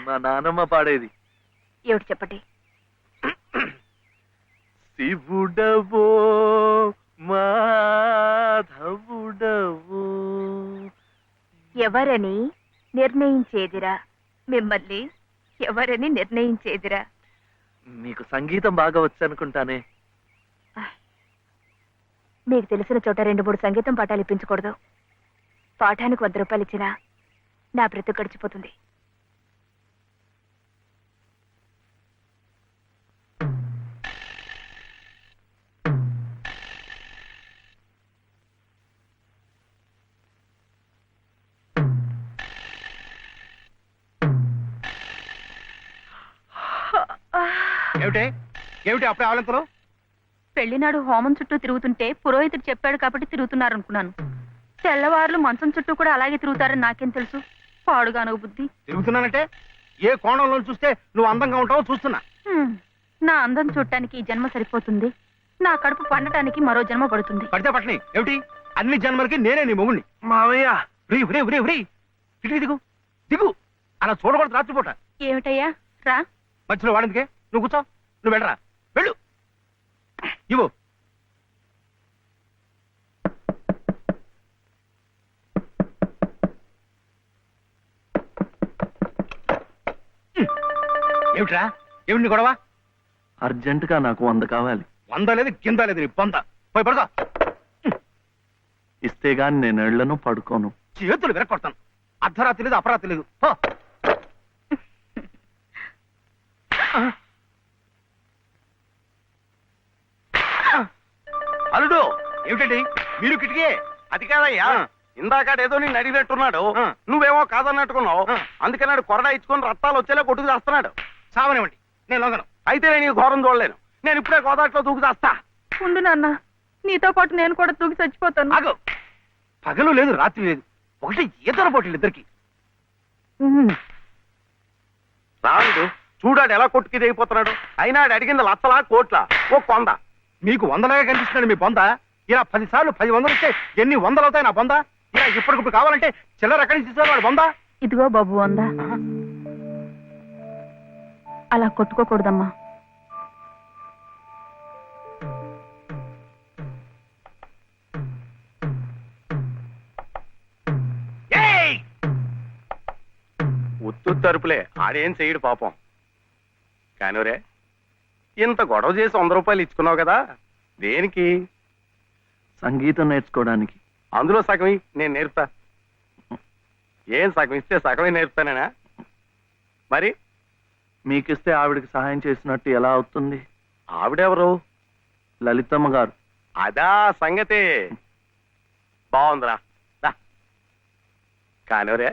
మా నానమ్మ పాడేది. ఏమిటి చెప్పండి. శివుడవో మాధవుడవో ఎవరని నిర్ణయించేదిరా, మిమ్మల్ని ఎవరని నిర్ణయించేదిరా. మీకు సంగీతం బాగా వచ్చనుకుంటానే. మీకు తెలిసిన చోట 2-3 సంగీతం పాఠాలు ఇప్పించకూడదు. పాఠానికి 100 రూపాయలు ఇచ్చినా నా బ్రతుకు గడిచిపోతుంది. ఏమిటి ఏమిటి అప్పుడే ఆవలింతలు? పెళ్లినాడు హోమం చుట్టూ తిరుగుతుంటే పురోహితుడు చెప్పాడు కాబట్టి తిరుగుతున్నారు అనుకున్నాను. తెల్లవారులు మంచం చుట్టూ కూడా అలాగే తిరుగుతారని నాకేం తెలుసు. పాడుగాను బుద్ధి. తిరుగుతున్నానంటే ఏ కోణంలో చూస్తే నువ్వు అందంగా ఉంటావో చూస్తున్నా. నా అందం చూడటానికి ఈ జన్మ సరిపోతుంది. నా కడుపు పండటానికి మరో జన్మ పడుతుంది. పడితే పట్టని ఏమిటి? అన్ని జన్మలకి నేనే నీ మొగుణ్ణి. మావయ్య ఇటు దిగు దిగు. అలా చూడకూడదు రాత్రిపూట. ఏమిటయ్యా రా. మధ్యలో వాడిందికే నువ్వు కూర్చో. నువ్వు వెళ్ళరా, వెళ్ళు. ఇవ్వు. ఏమిట్రా ఏమిటి నీ గొడవ? అర్జెంటుగా నాకు 100 కావాలి. 100 లేదు కింద లేదు నీ పొంద. పోయి పడుకో. ఇస్తే గాని నేను ఎళ్లను, పడుకోను. చేతులు విరక్కొడతాను. అర్ధరాత్రి లేదు అపరాత్రి లేదు. అల్లుడు ఏమిటండి మీరు కిటికీ? అది కాదయ్యా, ఇందాకాడేదో నేను అడిగినట్టున్నాడు. నువ్వేమో కాదన్నట్టుకున్నావు. అందుకన్నాడు కొరడా ఇచ్చుకొని రక్తాలు వచ్చేలా కొట్టుకు చేస్తున్నాడు. సావనివ్వండి, నేను లొంగను. అయితే నేను ఈ ఘోరం చూడలేను. నేను ఇప్పుడే గోదాట్లో దూకు చేస్తా. ఉండు నాన్న, నీతో పాటు నేను కూడా దూకి చచ్చిపోతాను. ఆగు. పగలు లేదు రాత్రి లేదు, ఒకటి ఈతల పోటీలు ఇద్దరికి. రాడు చూడాడు ఎలా కొట్టుకి దిగిపోతున్నాడు. అయినా ఆడు అడిగింది లచ్చలా కోట్ల ఓ కొంద. మీకు 100లాగా కనిపిస్తున్నాడు మీ బొంద. ఇలా 10 సార్లు 10 వందలు ఇస్తే ఎన్ని 100 అవుతాయి నా బొంద? ఇలా ఇప్పటికిప్పుడు కావాలంటే చిల్లర ఎక్కడి నుంచి ఇస్తారు వాడు బొంద? ఇదిగో బాబు అందా, అలా కొట్టుకోకూడదమ్మా. ఉత్తు తరుపులే, ఆడేం చెయ్యడు పాపం. కానివరే, ఇంత గొడవ చేసి 100 రూపాయలు ఇచ్చుకున్నావు కదా, దేనికి? సంగీతం నేర్చుకోవడానికి. అందులో సగం నేను నేర్పుతా. ఏం సగం ఇస్తే సగమే నేర్పుతానేనా? మరి మీకిస్తే ఆవిడకి సహాయం చేసినట్టు ఎలా అవుతుంది? ఆవిడెవరు? లలితమ్మ గారు. అదా సంగతి. బాగుందిరా. కానివరే,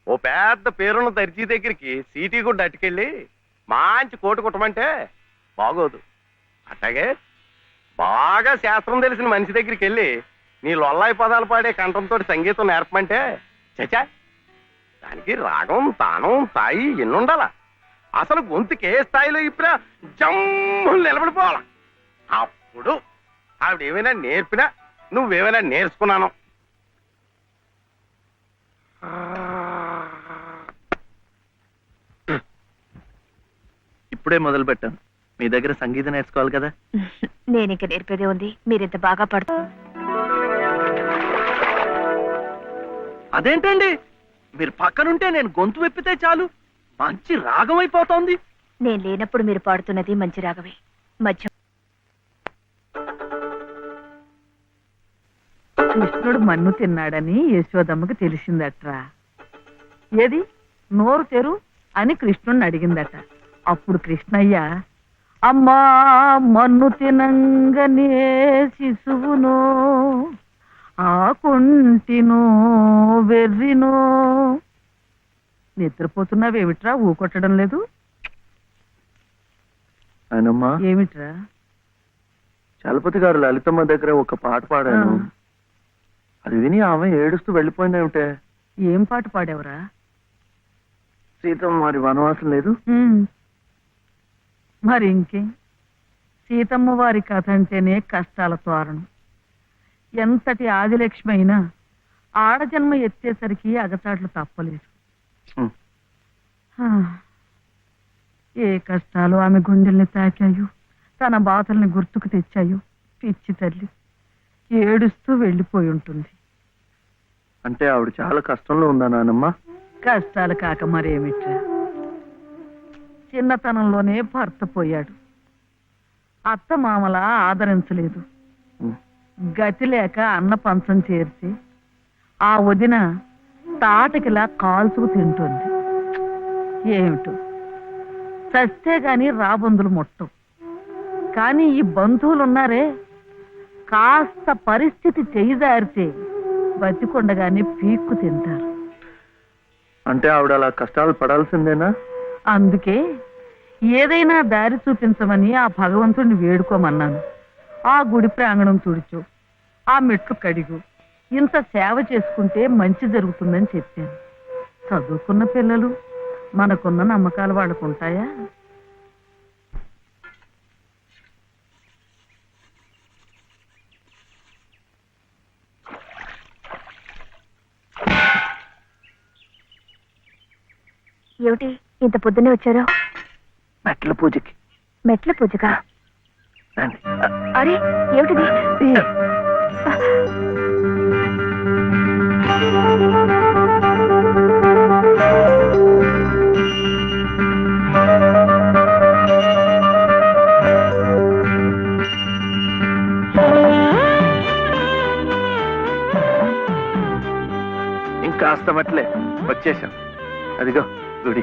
ఓ పెద్ద పేరున్న దర్జీ దగ్గరికి సీటీ కూడా అట్టుకెళ్ళి మంచి కోటు కుట్టమంటే బాగోదు. అట్లాగే బాగా శాస్త్రం తెలిసిన మనిషి దగ్గరికి వెళ్ళి నీ లొల్లాయి పదాలు పాడే కంఠంతో సంగీతం నేర్పమంటే చచా, దానికి రాగం తానం తాయి ఎన్నుండాల. అసలు గొంతుకి ఏ స్థాయిలో ఇప్పుడా జమ్ము నిలబడిపోవాల. అప్పుడు ఆవిడేమైనా నేర్పినా నువ్వేమైనా నేర్చుకున్నాను. ఇప్పుడే మొదలు పెట్టాను. మీ దగ్గర సంగీతం నేర్చుకోవాలి కదా. నేను ఇంక నేర్పేదే ఉంది. మీరింత బాగా పడుతు. అదేంటండి, మీరు పక్కనుంటే నేను గొంతు వెప్పితే చాలు మంచి రాగం అయిపోతోంది. నేను లేనప్పుడు మీరు పాడుతున్నది మంచి రాగమే. మధ్య కృష్ణుడు మన్ను తిన్నాడని యశోదమ్మకి తెలిసిందట్రా. ఏది నోరు తెరు అని కృష్ణుడిని అడిగిందట. అప్పుడు కృష్ణయ్య, అమ్మా మన్ను తినంగనే శిశువునో ఆకుంటినో వెర్రినో. నిద్రపోతున్నావేమిట్రా, ఊకొట్టడం లేదు? ఆయనమ్మా, ఏమిట్రా? చలపతి గారు లలితమ్మ దగ్గర ఒక పాట పాడాను. అది విని ఆమె ఏడుస్తూ వెళ్ళిపోయిందేమిటే. ఏం పాట పాడావురా? సీతమ్మ వారి వనవాసం లేదు. మరి ఇంకే, సీతమ్మ వారి కథ అంటేనే కష్టాల తోరణం. ఎంతటి ఆదిలక్ష్మి అయినా ఆడజన్మ ఎత్తేసరికి అగచాట్లు తప్పలేదు. ఏ కష్టాలు ఆమె గుండెల్ని తాకాయో, తన బాధల్ని గుర్తుకు తెచ్చాయో. పిచ్చి తల్లి ఏడుస్తూ వెళ్ళిపోయి ఉంటుంది. అంటే ఆవిడ చాలా కష్టంలో ఉందా నానమ్మ? కష్టాలు కాక మరేమిట్రా, చిన్నతనంలోనే భర్త పోయాడు. అత్త మామల ఆదరించలేదు. ఉం. గతి లేక అన్న పంచం చేర్చి ఆ వదిన తాటకిలా కాల్చుకు తింటుంది. ఏమిటో చస్తే గాని రాబందులు ముట్టం. కానీ ఈ బంధువులున్నారే, కాస్త పరిస్థితి చేయిదారితే బతికొండగానే పీక్కు తింటారు. అంటే ఆవిడ అలా కష్టాలు పడాల్సిందేనా? అందుకే ఏదైనా దారి చూపించమని ఆ భగవంతుడిని వేడుకోమన్నాను. ఆ గుడి ప్రాంగణం తుడిచు, ఆ మెట్లు కడిగు, ఇంత సేవ చేసుకుంటే మంచి జరుగుతుందని చెప్పాను. చదువుకున్న పిల్లలు, మనకున్న నమ్మకాలు వాళ్ళకు ఉంటాయా? ఏమిటి ఇంత పొద్దున్నే వచ్చారు? మెట్ల పూజకి. మెట్ల పూజగా? రండి. అరే ఏమిటిది? ఇంకాస్త మెట్లే, వచ్చేసాం. అదిగో గుడి.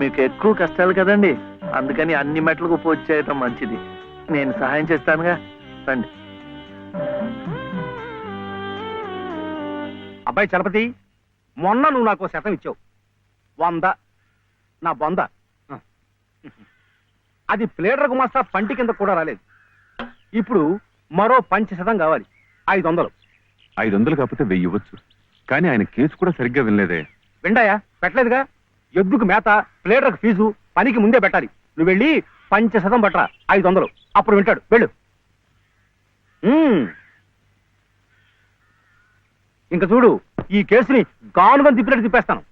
మీకు ఎక్కువ కష్టాలు కదండి, అందుకని అన్ని మెట్లకు పూజ చేయటం మంచిది. నేను సహాయం చేస్తానుగా, రండి. అబ్బాయి చలపతి, మొన్న నువ్వు నాకు శతం ఇచ్చావు. 100 నా బొంద. అది ప్లేడర్ గుమాస్తా పంటి కింద కూడా రాలేదు. ఇప్పుడు మరో 500 కావాలి. 500. 500 కాకపోతే 1000 ఇవ్వచ్చు. కానీ ఆయన కేసు కూడా సరిగ్గా వినలేదే. విండాయా? పెట్టలేదుగా. ఎద్దుకు మేత, ప్లేడర్కు ఫీజు పనికి ముందే పెట్టాలి. నువ్వు వెళ్ళి 500 పట్టరా, 500. అప్పుడు వింటాడు. వెళ్ళు. ఇంక చూడు, ఈ కేసుని గానుగా తిప్పినట్టు తిప్పేస్తాను.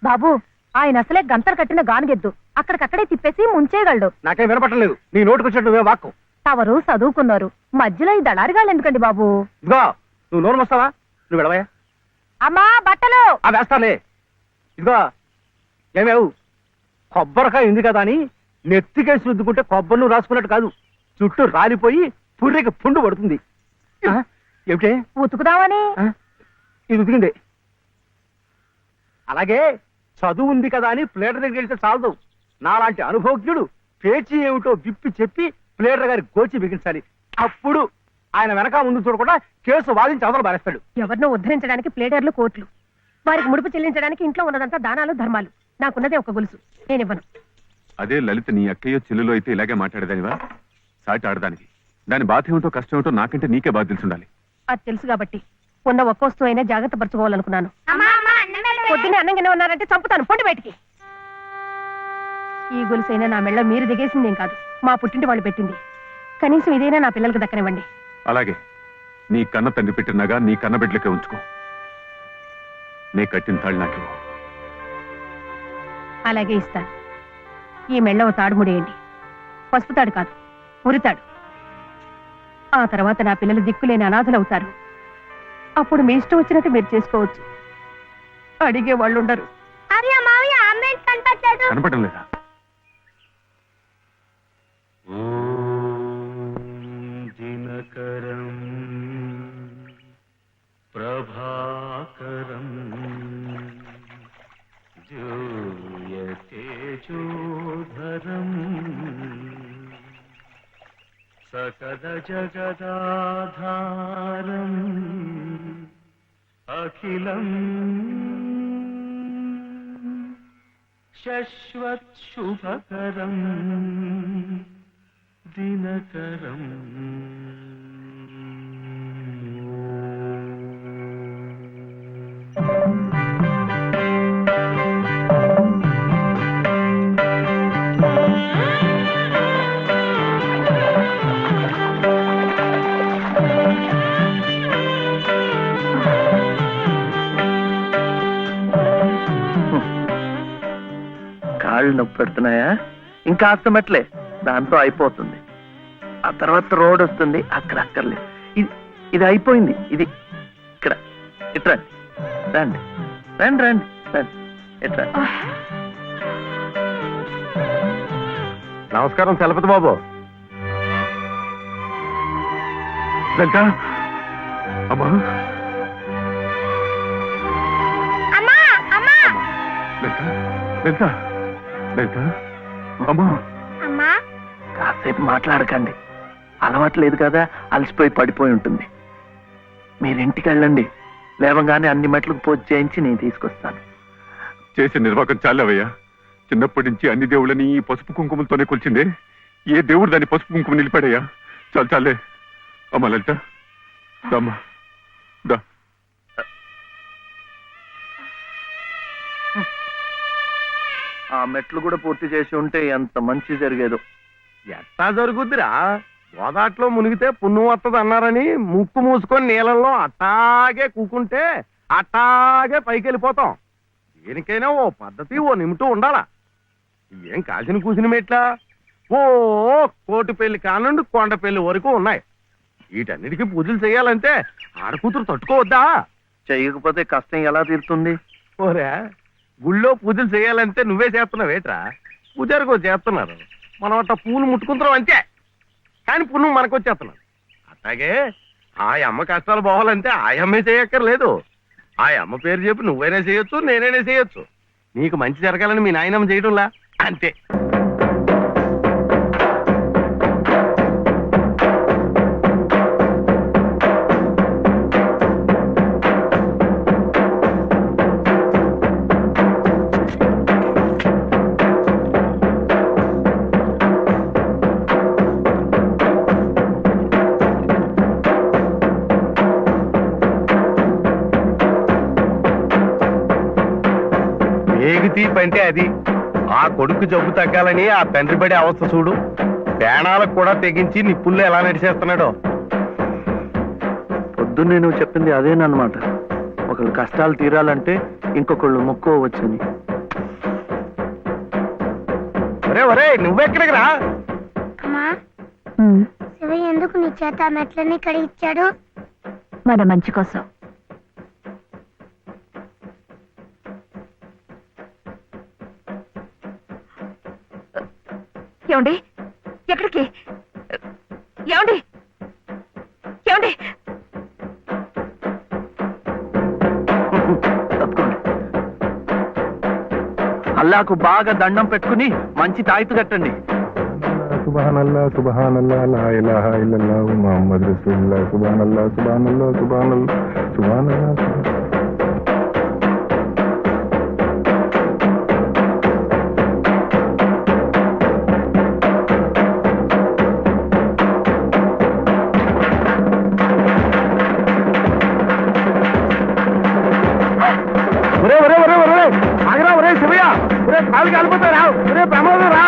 బాబు, ఆయన అసలే గంతలు కట్టిన గానుగెద్దు, అక్కడికక్కడే తిప్పేసి ముంచేయగలడు. నాకేం వినపట్టం లేదు. నీ నోటుకు వచ్చినట్టు నువ్వే వాక్కు. తవరు చదువుకున్నారు, మధ్యలో ఈ దళారిగాళ్ళు ఎందుకండి బాబు? ఇదిగో, నువ్వు నోరు వస్తావా? నువ్వు వెళ్ళవయ్యా. అమ్మా బట్టలు. ఆ వేస్తాలే. ఇదిగో ఏమేవు, కొబ్బరికాయ ఉంది కదా అని నెత్తికేసి రుద్దుకుంటే కొబ్బరి నువ్వు రాసుకున్నట్టు కాదు, చుట్టూ రాలిపోయి పుర్రెకి పుండు పడుతుంది. ఏమిటే? ఉతుకుదామని. ఇది ఉతికింది. అలాగే చదువు ఉంది కదా అని ప్లేటర్ దగ్గరికి వెళ్తే చాలదు. నాలాంటి అనుభవజ్ఞుడు పేచీ ఏమిటో విప్పి చెప్పి ప్లేటర్ గారి గోచి బిగించాలి. అప్పుడు ఆయన వెనక ముందు చూడకుండా కేసు వాదించి అవతల బారేస్తాడు. ఎవరినో ఉద్ధరించడానికి ప్లేడర్లు కోట్లు, వారికి ముడుపు చెల్లించడానికి ఇంట్లో ఉన్నదంతా దానాలు ధర్మాలు. నాకున్నదే ఒక గొలుసు, నేనివ్వను. అదే లలిత నీ అక్కయ్యో చెల్లులో అయితే ఇలాగే మాట్లాడేదానివా? సాటి ఆడదానికి దాని బాధ ఏమిటో కష్టం ఏమిటో నాకంటే నీకే బాధ తెలుసుండాలి. అది తెలుసు కాబట్టి ఉన్న ఒక్క వస్తువు అయినా జాగ్రత్త పరచుకోవాలనుకున్నాను. పొద్దున్నే అన్నం గిన్నె ఉన్నారంటే చంపుతాను, పొండి బయటికి. ఈ గొలుసైనా నా మెళ్ళ మీరు దిగేసిందేం కాదు, మా పుట్టింటి వాళ్ళు పెట్టింది. కనీసం ఇదైనా నా పిల్లలకు దక్కనివ్వండి. అలాగే నీ కన్న తండ్రి పెట్టినగా నీ కన్న బిడ్డలకే ఉంచుకో. నే కట్టిన తాళ్ళు నాకు అలాగే ఇస్తాను. ఈ మెళ్ళ ఓ తాడు ముడేయండి. పసుపు తాడు కాదు, ఉరితాడు. ఆ తర్వాత నా పిల్లలు దిక్కులేని అనాథలవుతారు. అప్పుడు మీ ఇష్టం వచ్చినట్టు మీరు చేసుకోవచ్చు. అడిగే వాళ్ళు ఉండరు. కనపడడం లేదా? దినకరం ప్రభాకరం జూయతేజోధరం సకల జగదాధారం అఖిలం శశ్వత్ శుభకరం దినకరం. కాళ్ళు నొప్పి పెడుతున్నాయా? ఇంకా మెట్లే, దాంతో అయిపోతుంది. ఆ తర్వాత రోడ్ వస్తుంది, అక్కడ అక్కర్లేదు. ఇది ఇది అయిపోయింది. ఇది ఇక్కడ ఇట్రా, రండి రండి రండి రండి, ఇట్రా. నమస్కారం చలపతి బాబు. లలిత, అమ్మా లలిత, లలిత, లలిత, అమ్మా. కాసేపు మాట్లాడకండి, అలవాటు లేదు కదా, అలసిపోయి పడిపోయి ఉంటుంది. మీరింటికి వెళ్ళండి, లేవగానే అన్ని మెట్లకు పూజ చేయించి నేను తీసుకొస్తాను. చేసే నిర్వాహకం చాలవయ్యా. చిన్నప్పటి నుంచి అన్ని దేవుళ్ళని ఈ పసుపు కుంకుమలతోనే కొలిచిందే. ఏ దేవుడు దాన్ని పసుపు కుంకుమ నిలిపాడయ్యా? చాలు చాలే. అమ్మా లలిత, దమ్మా దా. ఆ మెట్లు కూడా పూర్తి చేసి ఉంటే ఎంత మంచి జరిగేదో. ఎట్టా జరుగుద్దిరా? గోదాట్లో మునిగితే పుణ్యం వస్తుంది అన్నారని ముక్కు మూసుకొని నీళ్ళల్లో అట్టాగే కూకుంటే అట్టాగే పైకి వెళ్ళిపోతాం. దేనికైనా ఓ పద్ధతి, ఓ నిమిటూ ఉండాలా. ఏం కాసిన కూసిన మెట్లా? ఓ కోటి పెళ్లి కానుండి కొండ పెళ్లి వరకు ఉన్నాయి. వీటన్నిటికీ పూజలు చేయాలంటే ఆడకూతురు తట్టుకోవద్దా? చేయకపోతే కష్టం ఎలా తీరుతుంది? ఓరే, గుళ్ళో పూజలు చేయాలంటే నువ్వే చేస్తున్నావు ఏట్రా? పూజారికో చేస్తున్నారు, మనం అట్ట పూలు ముట్టుకుంటున్నాం అంతే. కానీ పుణ్యం మనకు వచ్చేస్తున్నాం. అట్లాగే ఆ అమ్మ కష్టాలు పోవాలంటే ఆ అమ్మే చేయక్కర్లేదు. ఆ అమ్మ పేరు చెప్పి నువ్వైనా చేయొచ్చు, నేనైనా చేయొచ్చు. నీకు మంచి జరగాలని మీ నాయనమ్మ చేయడంలా అంతే. తీపి అంటే అది. ఆ కొడుకు జబ్బు తగ్గాలని ఆ తండ్రి పడే అవస్థ చూడు. ప్రాణాలకు కూడా తెగించి నిప్పుల్లో ఎలా నడిచేస్తున్నాడో. పొద్దున్నే నువ్వు చెప్పింది అదేనమాట. ఒకళ్ళు కష్టాలు తీరాలంటే ఇంకొకళ్ళు మొక్కోవచ్చని. ఒరే ఒరే, నువ్వెక్కడికి రా? శివయ్య ఎందుకు నీ చేత మెట్లన్నీ కడిగిచ్చాడు? మన మంచి కోసం. ఏమండి, ఎక్కడికి? ఏమండి, ఏమండి? అల్లాకు బాగా దండం పెట్టుకుని మంచి తాయితు కట్టండి. సుబ్హానల్లా సుబ్హానల్లా లా ఇలాహా ఇల్లల్లాహు ముహమ్మద్ రసూలుల్లాహ్ సుబ్హానల్లా సుబ్హానల్లా సుబ్హానల్లా సుబ్హానల్లా. ఒరే ఒరే ఒరే ఒరే, ఆగరా ఒరే శివయ్య. ఒరే కాలు కాలిపోతారా? ఒరే ప్రమాదం రా.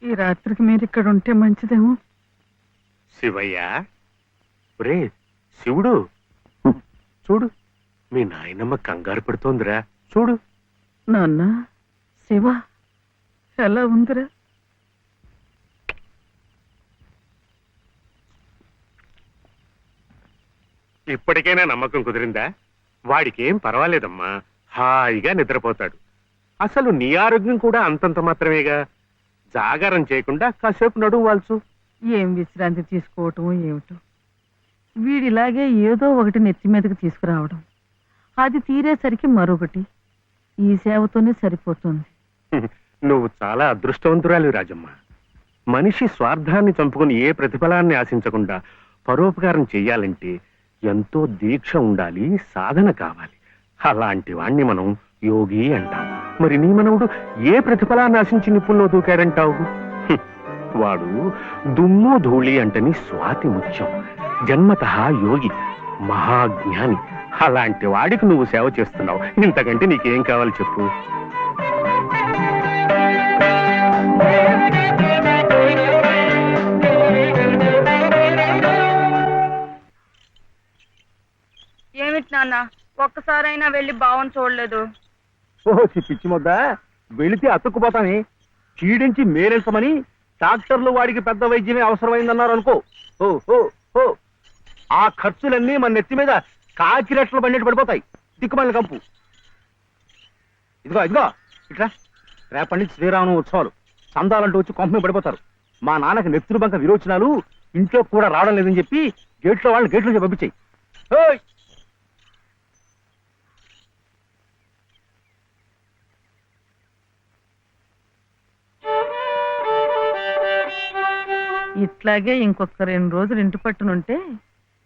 ఈ రాత్రికి మీరు ఇక్కడ ఉంటే మంచిదేమో. శివయ్య, ఒరే శివుడు, చూడు మీ నాయనమ్మ కంగారు పడుతోందిరా. చూడు. నాన్న, శివ ఎలా ఉందిరా? ఇప్పటికైనా నమ్మకం కుదిరిందా? వాడికేం పర్వాలేదమ్మా, హాయిగా నిద్రపోతాడు. అసలు నీ ఆరోగ్యం కూడా అంతంత మాత్రమేగా. జాగారం చేయకుండా కాసేపు నడుము వాల్చు. ఏం విశ్రాంతి తీసుకోవటం ఏమిటో. వీడిలాగే ఏదో ఒకటి నెత్తి మీదకి తీసుకురావడం, అది తీరేసరికి మరొకటి. ఈ సేవతోనే సరిపోతుంది. నువ్వు చాలా అదృష్టవంతురాలి రాజమ్మ. మనిషి స్వార్థాన్ని చంపుకుని ఏ ప్రతిఫలాన్ని ఆశించకుండా పరోపకారం చెయ్యాలంటే ఎంతో దీక్ష ఉండాలి, సాధన కావాలి. అలాంటి వాణ్ణి మనం యోగి అంటాం. మరి నీ మనవుడు ఏ ప్రతిఫలాన్ని ఆశించి నిప్పుల్లో దూకాడంటావు? వాడు దుమ్ము ధూళి అంటని స్వాతి ముత్యం, జన్మతః యోగి, మహాజ్ఞాని. అలాంటి వాడికి నువ్వు సేవ చేస్తున్నావు. ఇంతకంటే నీకేం కావాలి చెప్పు? ఏమిటి నాన్న, ఒక్కసారైనా వెళ్ళి బావని చూడలేదు? ఓహో పిచ్చి ముద్ద, వెళితే అతుక్కుపోతాని. చీడించి మేరెల్సమని డాక్టర్లు వాడికి పెద్ద వైద్యమే అవసరమైందన్నారు అనుకో. ఓ ఓ ఓ ఆ ఖర్చులన్నీ మన నెత్తి మీద కాకి రెట్లు బండెట్టు పడిపోతాయి. దిక్కుమల్లి కంపు. ఇదిగో ఇదిగో ఇట్లా, రేపటి నుంచి శ్రీరామ ఉత్సవాలు. చందాలంటూ వచ్చి కొంపమే పడిపోతారు. మా నాన్నకి నెత్తురు బంక విరోచనాలు, ఇంట్లో కూడా రావడం లేదని చెప్పి గేట్లో వాళ్ళని గేట్లో పంపించాయి. ఇట్లాగే ఇంకొక 2 రోజులు ఇంటి పట్టునుంటే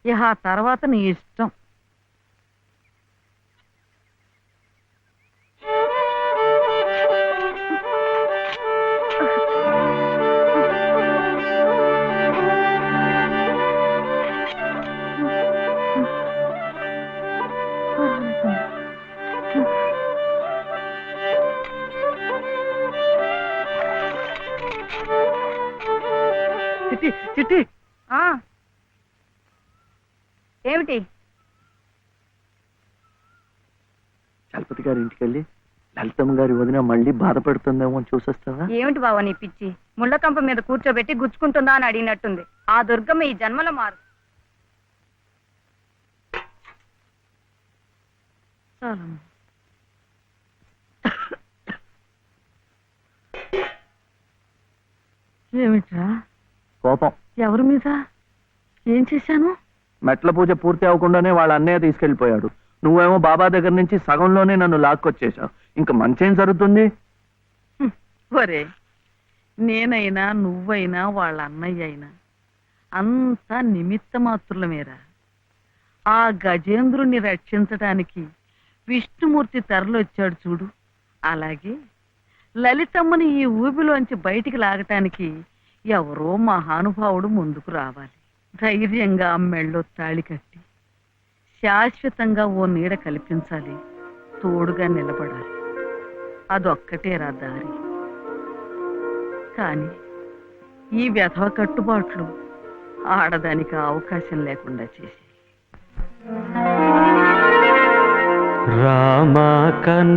ఇక ఆ తర్వాత నీ ఇష్టం. చిట్టి చిట్టి, ఏమిటి? చలపతి గారి ఇంటికి వెళ్ళి లలితమ్మ గారి వదిన మళ్ళీ బాధపడుతుందేమో చూసొస్తావా? ఏమిటి బావ నీ పిచ్చి? ముళ్ళకంప మీద కూర్చోబెట్టి గుచ్చుకుంటుందా అని అడిగినట్టుంది. ఆ దుర్గమ్మ ఈ జన్మలో మారు. చాలమ్మా. ఏమిట్రా కోపం. ఎవరి మీద? ఏం చేశాను? మెట్ల పూజ పూర్తి అవ్వకుండానే వాళ్ళ అన్నయ్య తీసుకెళ్లిపోయాడు. నువ్వేమో బాబా దగ్గర నుంచి సగంలోనే నన్ను లాక్కొచ్చేశావు. ఇంకా మంచేం జరుగుతుంది? ఒరే, నేనైనా నువ్వైనా వాళ్ళ అన్నయ్య అయినా అంతా నిమిత్త మాత్రులమేరా. ఆ గజేంద్రుణ్ణి రక్షించడానికి విష్ణుమూర్తి తరలొచ్చాడు చూడు. అలాగే లలితమ్మని ఈ ఊబిలోంచి బయటికి లాగటానికి ఎవరో మహానుభావుడు ముందుకు రావాలి. ధైర్యంగా మెళ్ళో తాళి కట్టి శాశ్వతంగా ఓ నీడ కల్పించాలి, తోడుగా నిలబడాలి. అదొక్కటేరా దారి. కానీ ఈ వ్యధవ కట్టుబాట్లు ఆడదానికి అవకాశం లేకుండా చేసి రామ